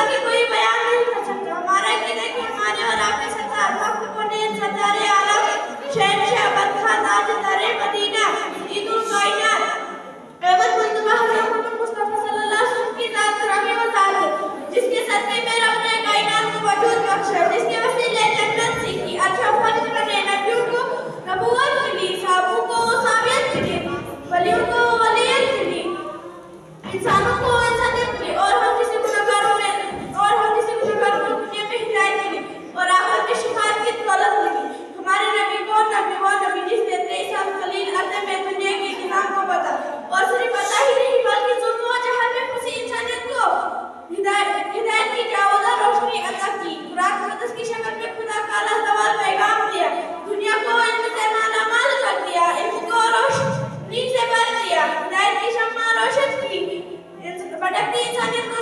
की कोई बयान नहीं कर सकता। हमारा अकीदा कि हमारे और आपके सरदार वक्त मुनीर सरदार आलम शहंशाह बदखा ताजदार मदीना ईदुल कायनात अहमद मुस्तफा मोहम्मद मुस्तफा सल्लल्लाहु अलैहि वसल्लम की जात ग्रामी व जात जिसके सदके में रब ने कायनात को वजूद बख्शा, जिसके वसीले जन्नत सीखी, अच्छा फल करने नबियों को नबूवत मिली, साहबों को साबियत मिली, वलियों को वलियत मिली, इंसानों को इंसानियत मिली और हम किसी गुनहगारों को दुनिया में हिदायत मिली और आखिरत की शिफाअत की दौलत मिली। हमारे नबी वो नबी जिसने 23 साल खलील अर्ज़ में दुनिया के निज़ाम को पता और सिर्फ पता ही नहीं बल्कि जुल्म व जहल में फंसी इंसानियत को हिदायत की जावदा रोशनी अता की। कुरान मुक़द्दस की शक्ल में खुदा का लाजवाब पैगाम दिया, दुनिया को इल्म से मालामाल कर दिया, इल्म को रोशनी से भर दिया, हिदायत की शम्मा रोशन की, भटकती इंसानियत को